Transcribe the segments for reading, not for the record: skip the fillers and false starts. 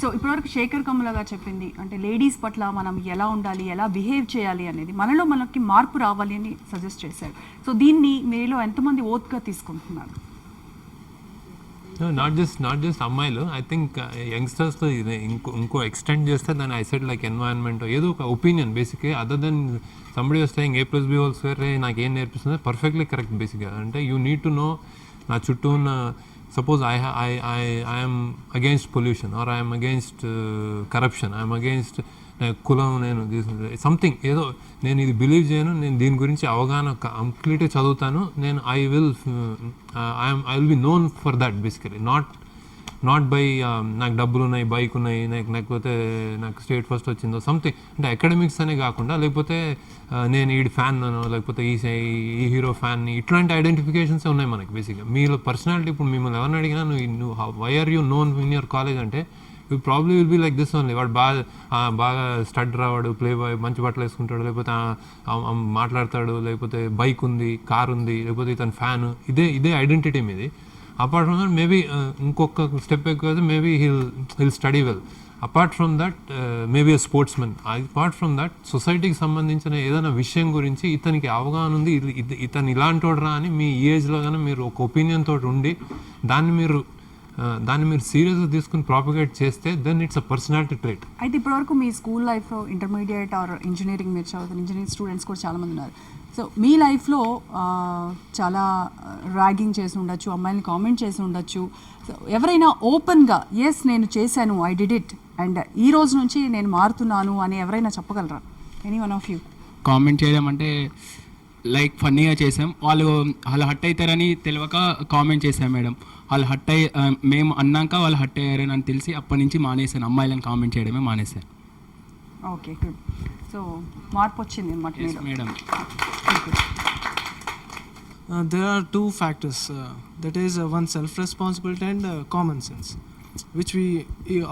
So ఇప్పటివరకు శేఖర్ కమ్ముల గారు చెప్పింది అంటే లేడీస్ పట్ల మనం ఎలా ఉండాలి, ఎలా బిహేవ్ చేయాలి అనేది, మనకి మార్పు రావాలి అని సజెస్ట్ చేశారు. సో దీన్ని మీలో ఎంతమంది ఓత్గా తీసుకుంటున్నారు? నాట్ జస్ట్ అమ్మాయిలు, ఐ థింక్ యంగ్స్టర్స్తో ఇంకో ఎక్స్టెండ్ చేస్తే దాన్ని ఐ సెడ్ లైక్ ఎన్వైరన్మెంట్ ఏదో ఒక ఒపీనియన్ బేసిక్గా అదర్ దెన్ సంబడి వస్తే A+B² నాకు ఏం నేర్పిస్తుంది పర్ఫెక్ట్లీ కరెక్ట్. బేసిక్గా అంటే యూ నీడ్ టు నో నా చుట్టూ ఉన్న suppose I am against pollution or I am against corruption, I am against కులం, నేను సంథింగ్ ఏదో నేను ఇది బిలీవ్ చేయను, నేను దీని గురించి అవగాహన కంప్లీట్గా చదువుతాను, నేను I will be known for that basically. Not by నాకు డబ్బులు ఉన్నాయి, బైక్ ఉన్నాయి, లేకపోతే నాకు స్టేట్ ఫస్ట్ వచ్చిందో సంథింగ్, అంటే అకాడమిక్స్ అనే కాకుండా లేకపోతే నేను ఈ ఫ్యాన్ అనో లేకపోతే ఈ హీరో ఫ్యాన్, ఇట్లాంటి ఐడెంటిఫికేషన్స్ ఉన్నాయి మనకి బేసిక్గా. మీలో పర్సనాలిటీ ఇప్పుడు మిమ్మల్ని ఎవరిని అడిగినా నువ్వు why are you known in your college అంటే you probably will be like this only. వాడు బాగా స్టడ్ రావాడు, ప్లే బాయ్, మంచి బట్టలు వేసుకుంటాడు, లేకపోతే మాట్లాడతాడు, లేకపోతే బైక్ ఉంది, కార్ ఉంది, లేకపోతే ఇతను ఫ్యాన్, ఇదే ఐడెంటిటీ మీది. అపార్ట్ ఫ్రమ్ దట్ మేబీ ఇంకొక స్టెప్ ఎక్కువ maybe hill study well. Apart from that maybe a sportsmen. Apart from that సొసైటీకి సంబంధించిన ఏదైనా విషయం గురించి ఇతనికి అవగాహన ఉంది, ఇతను ఇలాంటి వాడురా అని మీ ఏజ్లో కానీ మీరు ఒక ఒపీనియన్ తోటి ఉండి దాన్ని మీరు సీరియస్గా తీసుకుని ప్రాపగేట్ చేస్తే then it's a personality trait. అయితే ఇప్పటివరకు మీ స్కూల్ లైఫ్లో ఇంటర్మీడియట్ ఆర్ ఇంజనీరింగ్ మీరు చదువుతున్న ఇంజనీరింగ్ స్టూడెంట్స్ కూడా చాలామంది ఉన్నారు. సో మీ లైఫ్లో చాలా ర్యాగింగ్ చేసి ఉండొచ్చు, అమ్మాయిని కామెంట్ చేసి ఉండొచ్చు. సో ఎవరైనా ఓపెన్గా ఎస్ నేను చేశాను, ఐ డిడ్ ఇట్ అండ్ ఈ రోజు నుంచి నేను మారుతున్నాను అని ఎవరైనా చెప్పగలరా? Any one of you? Comment చేయడం అంటే లైక్ ఫన్నీగా చేసాం, వాళ్ళు హట్ అవుతారని తెలియక కామెంట్ చేశాం మేడం. వాళ్ళు మేము అన్నాక వాళ్ళు హట్ అయ్యారని అని తెలిసి అప్పటి నుంచి మానేశాను, అమ్మాయిలను కామెంట్ చేయడమే మానేశాను. Okay, good. సో మార్పు వచ్చింది అన్నమాట madam. There are two factors, that is one self-responsibility and common sense, which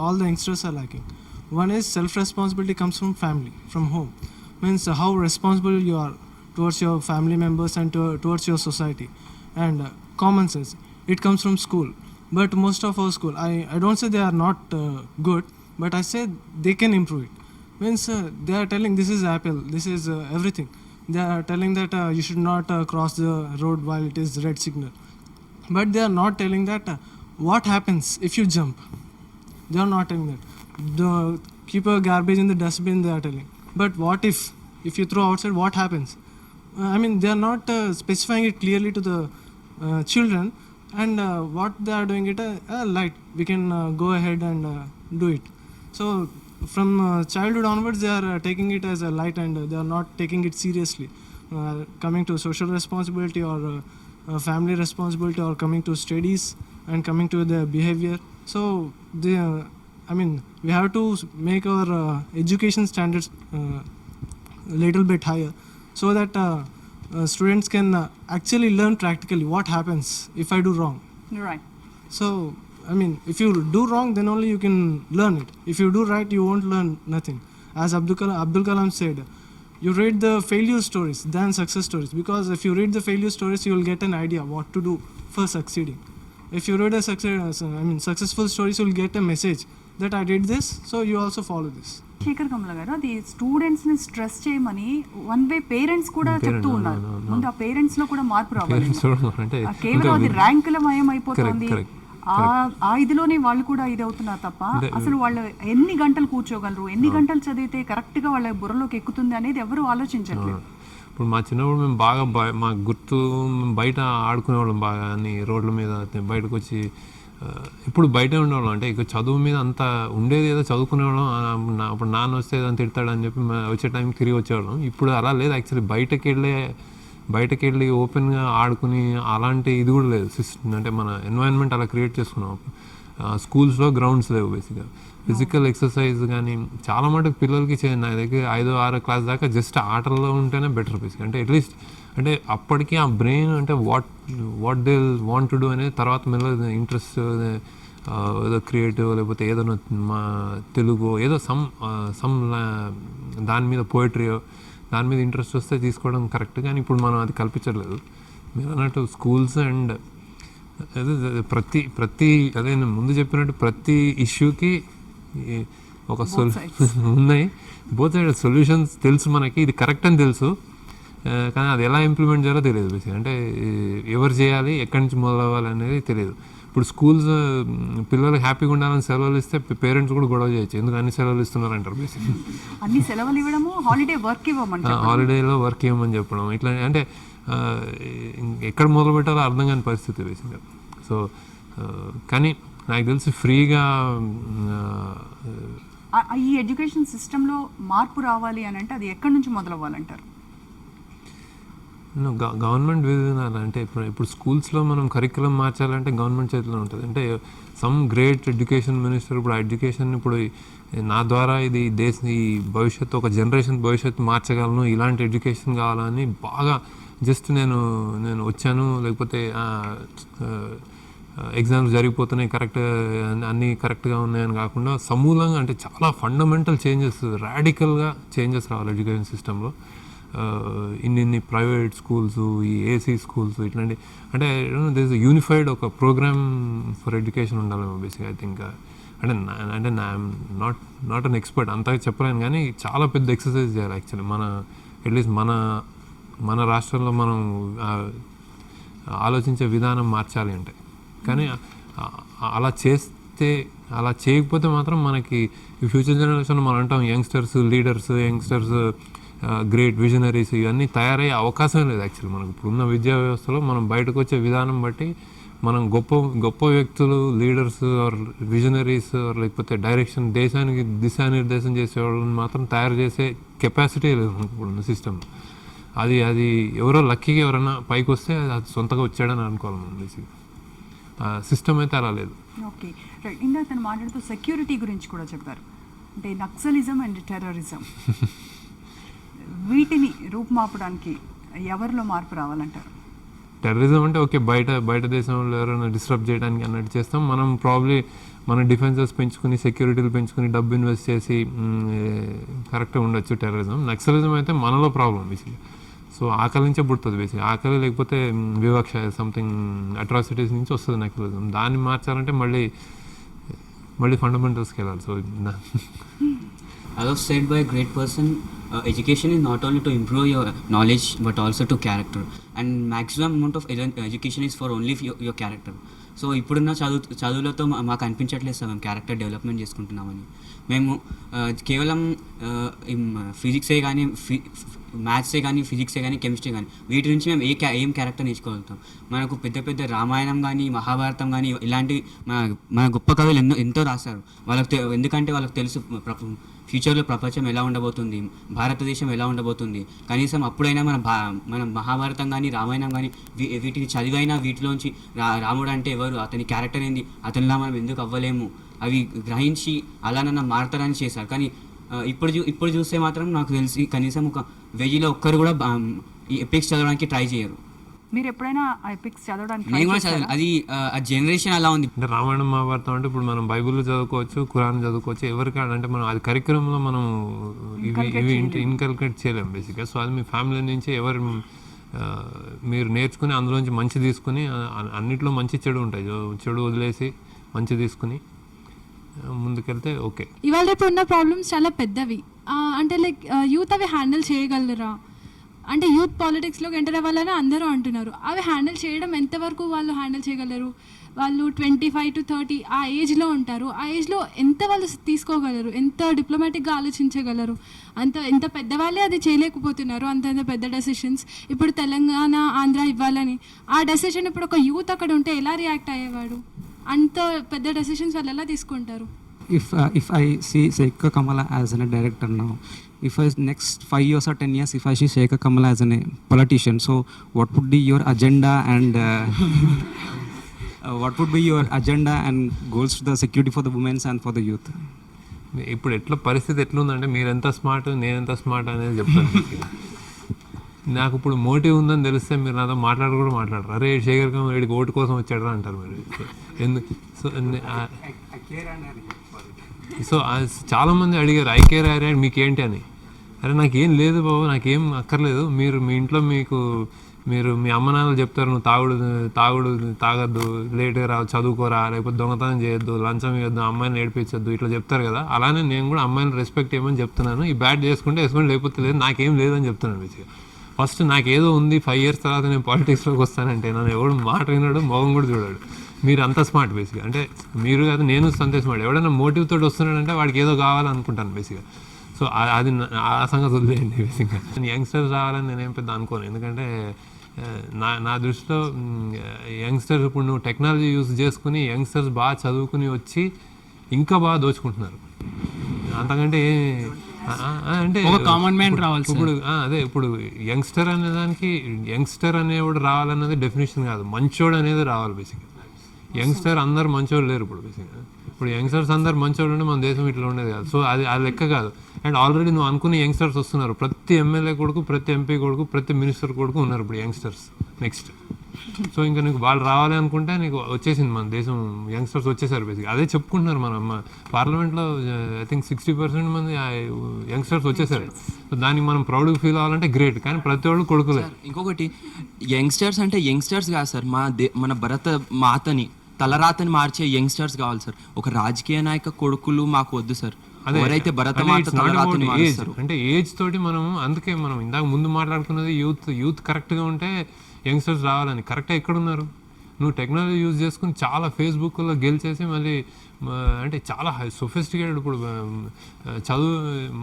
all the youngsters are lacking. One is self-responsibility comes from family, from home, means how responsible you are towards your family members and towards your society. And common sense, it comes from school. But most of our school, I don't say they are not good, but I say they can improve it. Means they are telling this is apple, this is everything. They are telling that you should not cross the road while it is red signal. But they are not telling that what happens if you jump. They are not telling that. Keep your garbage in the dustbin, they are telling. But what if you throw outside, what happens? I mean, they are not specifying it clearly to the children. And what they are doing it light. We can go ahead and do it. So from childhood onwards they are taking it as a light and they are not taking it seriously. Coming to social responsibility or family responsibility or coming to studies and coming to their behavior. So we have to make our education standards little bit higher so that students can actually learn practically what happens if I do wrong. Right. So if you do wrong, then only you can learn it. If you do right, you won't learn nothing. As Abdul Kalam said, you read the failure stories than success stories, because if you read the failure stories, you will get an idea what to do for succeeding. If you read successful stories, you will get a message that I did this, so you also follow this. Sekhar Kammula గారు, అది స్టూడెంట్స్ని stress చేయమని one way parents కూడా చెప్తూ ఉన్నారు. ముందు ఆ parents లో కూడా మార్పు రావాలి. కేవలం అది ర్యాంకుల మయం అయిపోతుంది, ఆ ఇదిలోనే వాళ్ళు కూడా ఇది అవుతున్నారు తప్ప అసలు వాళ్ళు ఎన్ని గంటలు కూర్చోగలరు, ఎన్ని గంటలు చదివితే కరెక్ట్ గా వాళ్ళ బుర్రలోకి ఎక్కుతుంది అనేది ఎవరు ఆలోచించట్లేదు. ఇప్పుడు మా చిన్నప్పుడు మేము బాగా మాకు గుర్తు బయట ఆడుకునేవాళ్ళం బాగా, అన్ని రోడ్ల మీద బయటకు వచ్చి. ఇప్పుడు బయటే ఉండేవాళ్ళం, అంటే ఇక చదువు మీద అంత ఉండేది ఏదో చదువుకునేవాళ్ళం. అప్పుడు నాన్న వస్తే ఏదైనా తిడతాడని చెప్పి వచ్చే టైంకి తిరిగి వచ్చేవాళ్ళం. ఇప్పుడు అలా లేదు. యాక్చువల్లీ బయటకు వెళ్ళి ఓపెన్గా ఆడుకుని అలాంటి ఇది కూడా లేదు సిస్టమ్. అంటే మన ఎన్వైరన్మెంట్ అలా క్రియేట్ చేసుకున్నాం. స్కూల్స్లో గ్రౌండ్స్ లేవు బేసిక్గా. ఫిజికల్ ఎక్సర్సైజ్ కానీ చాలా మటుకు పిల్లలకి నా దగ్గర 5వ 6వ క్లాస్ దాకా జస్ట్ ఆటల్లో ఉంటేనే బెటర్ బేసిక్గా. అంటే అట్లీస్ట్ అంటే అప్పటికి ఆ బ్రెయిన్ అంటే what they want to do అనేది తర్వాత మెల్లగా ఇంట్రెస్ట్ ఏదో క్రియేటివ్ లేకపోతే ఏదైనా మా తెలుగు ఏదో సమ్ దాని మీద పోయిటరీయో దాని మీద ఇంట్రెస్ట్ వస్తే తీసుకోవడం కరెక్ట్. కానీ ఇప్పుడు మనం అది కల్పించట్లేదు. మీరు అన్నట్టు స్కూల్స్ అండ్ ప్రతి అదే నేను ముందు చెప్పినట్టు ప్రతి ఇష్యూకి ఒక ఉన్నాయి, బోత్ సైడ్ సొల్యూషన్స్ తెలుసు మనకి, ఇది కరెక్ట్ అని తెలుసు, కానీ అది ఎలా ఇంప్లిమెంట్ చేయాలో తెలియదు బేసిక్. అంటే ఎవరు చేయాలి, ఎక్కడి నుంచి మొదలవ్వాలి అనేది తెలియదు. ఇప్పుడు స్కూల్స్ పిల్లలు హ్యాపీగా ఉండాలని సెలవులు ఇస్తే పేరెంట్స్ కూడా గొడవ చేయొచ్చు, ఎందుకు అన్ని సెలవులు ఇస్తున్నారు అంటారు బేసిక్. అన్ని సెలవులు ఇవ్వడము, హాలిడేలో వర్క్ ఇవ్వమని చెప్పడం, ఇట్లా అంటే ఎక్కడ మొదలు పెట్టాలో అర్థం కాని పరిస్థితి బేసిక్గా. సో కానీ నాకు తెలిసి ఫ్రీగా ఈ ఎడ్యుకేషన్ సిస్టంలో మార్పు రావాలి అని అంటే అది ఎక్కడి నుంచి మొదలవ్వాలంటారు? గవర్నమెంట్ విధానాలు అంటే ఇప్పుడు స్కూల్స్లో మనం కరిక్యులం మార్చాలంటే గవర్నమెంట్ చేతిలో ఉంటుంది. అంటే సమ్ గ్రేట్ ఎడ్యుకేషన్ మినిస్టర్ ఇప్పుడు ఎడ్యుకేషన్ ఇప్పుడు నా ద్వారా ఇది ఈ భవిష్యత్తు, ఒక జనరేషన్ భవిష్యత్తు మార్చగలను, ఇలాంటి ఎడ్యుకేషన్ కావాలని బాగా జస్ట్ నేను వచ్చాను, లేకపోతే ఎగ్జామ్స్ జరిగిపోతున్నాయి, కరెక్ట్ అన్నీ కరెక్ట్గా ఉన్నాయని కాకుండా సమూలంగా అంటే చాలా ఫండమెంటల్ చేంజెస్, రాడికల్గా చేంజెస్ రావాలి ఎడ్యుకేషన్ సిస్టంలో. ఇన్ని ప్రైవేట్ స్కూల్స్, ఈ ఏసీ స్కూల్స్ ఇట్లాంటి అంటే దిస్ యూనిఫైడ్ ఒక ప్రోగ్రామ్ ఫర్ ఎడ్యుకేషన్ ఉండాలేమో బేసిక్. ఐ థింక్ అంటే నాట్ అన్ ఎక్స్పర్ట్, అంతగా చెప్పలేను, కానీ చాలా పెద్ద ఎక్సర్సైజ్ చేయాలి యాక్చువల్లీ. అట్లీస్ట్ మన రాష్ట్రంలో మనం ఆలోచించే విధానం మార్చాలి అంటే. కానీ అలా చేయకపోతే మాత్రం మనకి ఈ ఫ్యూచర్ జనరేషన్ మనం అంటాం యంగ్స్టర్స్ లీడర్స్, గ్రేట్ విజనరీస్ ఇవన్నీ తయారయ్యే అవకాశం లేదు యాక్చువల్లీ. మనకు ఇప్పుడున్న విద్యా వ్యవస్థలో మనం బయటకు వచ్చే విధానం బట్టి మనం గొప్ప వ్యక్తులు, లీడర్స్ ఆర్ విజనరీస్ లేకపోతే డైరెక్షన్, దేశానికి దిశానిర్దేశం చేసేవాళ్ళని మాత్రం తయారు చేసే కెపాసిటీ లేదు ఇప్పుడున్న సిస్టమ్. అది ఎవరో లక్కీగా ఎవరైనా పైకి వస్తే అది సొంతగా వచ్చాడని అనుకోవాలి మనం బేసిక్గా. సిస్టమ్ అయితే అలా లేదు. ఓకే, ఇందాక తను మాట్లాడుతూ సెక్యూరిటీ గురించి కూడా చెప్పారు. అంటే నక్సలిజం అండ్ టెర్రరిజం వీటిని రూపుమాపడానికి ఎవరిలో మార్పు రావాలంటారు? టెర్రరిజం అంటే ఓకే, బయట దేశంలో ఎవరైనా డిస్టర్బ్ చేయడానికి అన్నట్టు చేస్తాం. మనం ప్రాబ్లీ మన డిఫెన్సెస్ పెంచుకుని, సెక్యూరిటీలు పెంచుకుని, డబ్బు ఇన్వెస్ట్ చేసి కరెక్ట్గా ఉండొచ్చు. టెర్రరిజం, నక్సలిజం అయితే మనలో ప్రాబ్లం బేసిక్గా. సో ఆకలి నుంచే పుడుతుంది బేసిక్, ఆకలి లేకపోతే వివక్ష, సంథింగ్ అట్రాసిటీస్ నుంచి వస్తుంది నక్సలిజం. దాన్ని మార్చాలంటే మళ్ళీ ఫండమెంటల్స్కి వెళ్ళాలి. So as was said by a great person, education is not only to improve your knowledge but also to character, and maximum amount of education is for only your character. So ఇప్పుడున్న చదువులతో మాకు అనిపించట్లేదు sir మేము character development చేసుకుంటున్నామని. మేము కేవలం ఫిజిక్సే కానీ, మ్యాథ్సే కానీ, ఫిజిక్సే కానీ, కెమిస్ట్రీ కానీ, వీటి నుంచి మేము ఏం క్యారెక్టర్ నేర్చుకోగలుగుతాం. మనకు పెద్ద రామాయణం కానీ, మహాభారతం కానీ ఇలాంటి మన గొప్ప కవులు ఎంతో రాశారు. ఎందుకంటే వాళ్ళకి తెలుసు ఫ్యూచర్లో ప్రపంచం ఎలా ఉండబోతుంది, భారతదేశం ఎలా ఉండబోతుంది. కనీసం అప్పుడైనా మన మహాభారతం కానీ, రామాయణం కానీ వీటిని చదివైనా వీటిలోంచి రాముడు అంటే ఎవరు, అతని క్యారెక్టర్ ఏంది, అతనిలా మనం ఎందుకు అవ్వలేము, అవి గ్రహించి అలానన్నా మారుతారని చేశారు. కానీ ఇప్పుడు చూస్తే మాత్రం నాకు తెలిసి కనీసం 1000లో ఒక్కరు కూడా ఈ ఎపిక్స్ చదవడానికి ట్రై చేయరు. మీరు ఎప్పుడైనా ఎపిక్స్ చదవడానికి? నేను కూడా చదివాను, అది ఆ జనరేషన్ అలా ఉంది. అంటే రామాయణం మహాభారతం అంటే ఇప్పుడు మనం బైబిల్ చదువుకోవచ్చు, ఖురాన్ చదువుకోవచ్చు, ఎవరికి అంటే మనం అది కరిక్యులంలో మనం ఇవి ఇన్కల్కేట్ చేయలేము బేసిక్గా. సో అది మీ ఫ్యామిలీ నుంచి మీరు నేర్చుకుని అందులోంచి మంచి తీసుకుని, అన్నిట్లో మంచి చెడు ఉంటాయి, చెడు వదిలేసి మంచి తీసుకుని ముందుకెళ్తే ఓకే. ఇవాళ రేపు ఉన్న ప్రాబ్లమ్స్ చాలా పెద్దవి. అంటే లైక్ యూత్ అవి హ్యాండిల్ చేయగలరా? అంటే యూత్ పాలిటిక్స్లోకి ఎంటర్ అవ్వాలని అందరూ అంటున్నారు. అవి హ్యాండిల్ చేయడం ఎంతవరకు వాళ్ళు హ్యాండిల్ చేయగలరు? వాళ్ళు 25 to 30 ఆ ఏజ్లో ఉంటారు. ఆ ఏజ్లో ఎంత వాళ్ళు తీసుకోగలరు, ఎంత డిప్లొమాటిక్గా ఆలోచించగలరు? ఎంత పెద్దవాళ్ళే అది చేయలేకపోతున్నారు, అంత పెద్ద డెసిషన్స్. ఇప్పుడు తెలంగాణ, ఆంధ్ర ఇవ్వాలని ఆ డెసిషన్ ఇప్పుడు ఒక యూత్ అక్కడ ఉంటే ఎలా రియాక్ట్ అయ్యేవాడు? అంత పెద్ద డెసిషన్స్ వాళ్ళు ఎలా తీసుకుంటారు? If I see Sheikha Kamala as a director now, if I next 5 years or 10 years, if I see Sheikha Kamala as a politician, so what would be your agenda and what would be your agenda and goals for the security for the women and for the youth? ఇప్పుడు పరిస్థితి ఎట్లుందంటే మీరెంత smart, నేనెంత smart అనేది చెప్తాను. నాకు ఇప్పుడు motive ఉందని తెలిస్తే మీరు నాతో మాట్లాడరు. అరే శేఖర్ కమల్ వీడికి ఓటు కోసం వచ్చాడరా అంటారు మీరు. ఎందుకు? సో చాలామంది అడిగారు ఐ కేర్ మీకేంటి అని. అరే నాకేం లేదు బాబు, నాకేం అక్కర్లేదు. మీరు మీ ఇంట్లో మీకు మీరు మీ అమ్మ నాన్నలు చెప్తారు నువ్వు తాగొద్దు, లేట్గా రా, చదువుకోరా, లేకపోతే దొంగతనం చేయొద్దు, లంచం ఇవ్వద్దు, అమ్మాయిని ఏడిపించొద్దు, ఇట్లా చెప్తారు కదా. అలానే నేను కూడా అమ్మాయిని రెస్పెక్ట్ చేయమని చెప్తున్నాను. ఈ బ్యాడ్ చేసుకుంటే వేసుకొని, లేకపోతే లేదు, నాకేం లేదని చెప్తున్నాను బేసిక్గా. ఫస్ట్ నాకేదో ఉంది, 5 years తర్వాత నేను పాలిటిక్స్లోకి వస్తానంటే నన్ను ఎవడు మాట విన్నాడు, మొహం కూడా చూడాడు. మీరు అంత స్మార్ట్ బేసిక్గా, అంటే మీరు కాదు నేను అంతే స్మార్ట్. ఎవడైనా మోటివ్ తోటి వస్తున్నాడంటే వాడికి ఏదో కావాలనుకుంటాను బేసిక్గా. సో అది ఆ సంగతి వదిలేయండి బేసిక్గా. యంగ్స్టర్స్ రావాలని నేనేం పెద్ద అనుకోను, ఎందుకంటే నా దృష్టిలో యంగ్స్టర్స్ ఇప్పుడు నువ్వు టెక్నాలజీ యూజ్ చేసుకుని యంగ్స్టర్స్ బాగా చదువుకుని వచ్చి ఇంకా బాగా దోచుకుంటున్నారు. అంతకంటే అంటే ఒక కామన్ మ్యాన్ రావాలి ఇప్పుడు అదే ఇప్పుడు యంగ్స్టర్ అనేదానికి యంగ్స్టర్ అనేవాడు రావాలన్నది డెఫినేషన్ కాదు, మంచోడు అనేది రావాలి బేసిక్గా. యంగ్స్టర్ అందరు మంచోళ్ళు లేరు ఇప్పుడు బేసిక్గా. ఇప్పుడు యంగ్స్టర్స్ అందరు మంచోళ్ళు ఉంటే మన దేశం ఇట్లా ఉండేది కాదు. సో అది లెక్క కాదు. అండ్ ఆల్రెడీ నువ్వు అనుకునే యంగ్స్టర్స్ వస్తున్నారు. ప్రతి ఎమ్మెల్యే కొడుకు, ప్రతి ఎంపీ కొడుకు, ప్రతి మినిస్టర్ కొడుకు ఉన్నారు ఇప్పుడు యంగ్స్టర్స్ నెక్స్ట్. సో ఇంకా నీకు వాళ్ళు రావాలి అనుకుంటే నీకు వచ్చేసింది, మన దేశం యంగ్స్టర్స్ వచ్చేసారు బేసిక్గా. అదే చెప్పుకుంటున్నారు మన పార్లమెంట్లో. ఐ థింక్ 60% మంది యంగ్స్టర్స్ వచ్చేసారు. సో దానికి మనం ప్రౌడ్గా ఫీల్ అవ్వాలంటే గ్రేట్. కానీ ప్రతి ఒళ్ళు కొడుకులే. ఇంకొకటి యంగ్స్టర్స్ అంటే యంగ్స్టర్స్ కాదు సార్, మన భరత మాతని తలరాతని మార్చే యంగ్స్టర్స్ కావాలి సార్. ఒక రాజకీయ నాయక కొడుకులు మాకు వద్దు సార్. ఎవరైతే భరత మాత తలరాతని మారుస్తారు అంటే ఏజ్ తోటి మనం, అందుకే మనం ఇందాక ముందు మాట్లాడుకున్నది యూత్ కరెక్ట్గా ఉంటే యంగ్స్టర్స్ రావాలని. కరెక్ట్గా ఎక్కడున్నారు? నువ్వు టెక్నాలజీ యూజ్ చేసుకుని చాలా ఫేస్బుక్లో గెలిచేసి మళ్ళీ అంటే చాలా సొఫిస్టికేటెడ్. ఇప్పుడు చదువు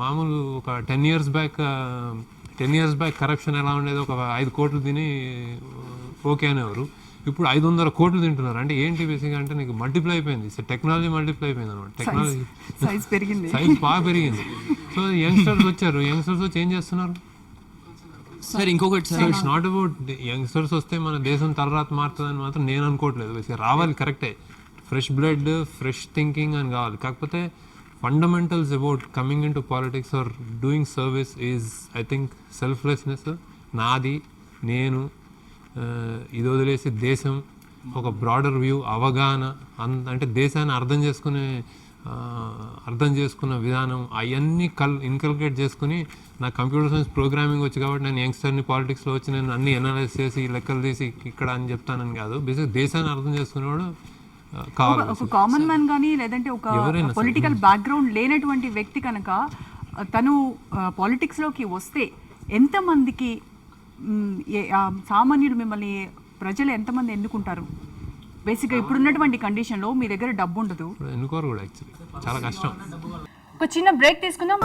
మామూలు ఒక 10 years బ్యాక్ కరప్షన్ ఎలా ఉండేది, ఒక 5 కోట్లు తిని ఓకే అనేవారు. ఇప్పుడు 500 కోట్లు తింటున్నారు. అంటే ఏంటి బేసిక్గా అంటే నీకు మల్టిప్లై అయిపోయింది, టెక్నాలజీ మల్టిప్లై అయిపోయింది అనమాట. టెక్నాలజీ సైజ్ బాగా పెరిగింది. సో యంగ్స్టర్స్ వచ్చారు, యంగ్స్టర్స్ వచ్చి ఏం చేస్తున్నారు సార్? ఇంకొకటి sir, it's not about youngsters వస్తే మన దేశం తలరాత మారుతుందని మాత్రం నేను అనుకోవట్లేదు. బేసిక్గా రావాలి, కరెక్టే, ఫ్రెష్ బ్లడ్, ఫ్రెష్ థింకింగ్ అని కావాలి. కాకపోతే fundamentals about coming in to politics or doing service is I think selflessness. నాది, నేను, ఇది వదిలేసి దేశం, ఒక బ్రాడర్ వ్యూ, అవగాహన, అంటే దేశాన్ని అర్థం చేసుకున్న విధానం, అవన్నీ ఇన్కల్కేట్ చేసుకుని నాకు కంప్యూటర్ సైన్స్ ప్రోగ్రామింగ్ వచ్చి కాబట్టి నేను యంగ్స్టర్ని పాలిటిక్స్లో వచ్చి నేను అన్ని అనాలైజ్ చేసి లెక్కలు తీసి ఇక్కడ అని చెప్తానని కాదు. బేసిక్ దేశాన్ని అర్థం చేసుకునేవాడు కావాలి. ఒక కామన్ మ్యాన్ కానీ లేదంటే ఒక పొలిటికల్ బ్యాక్గ్రౌండ్ లేనటువంటి వ్యక్తి కనుక తను పాలిటిక్స్లోకి వస్తే ఎంతమందికి సామాన్యులు మిమ్మల్ని ప్రజలు ఎంతమంది ఎన్నుకుంటారు? బేసిక్గా ఇప్పుడున్నటువంటి కండిషన్లో మీ దగ్గర డబ్బు ఉండదు, ఎన్నుకోరు కూడా. యాక్చువల్లీ చాలా కష్టం. ఒక చిన్న బ్రేక్ తీసుకుందాం.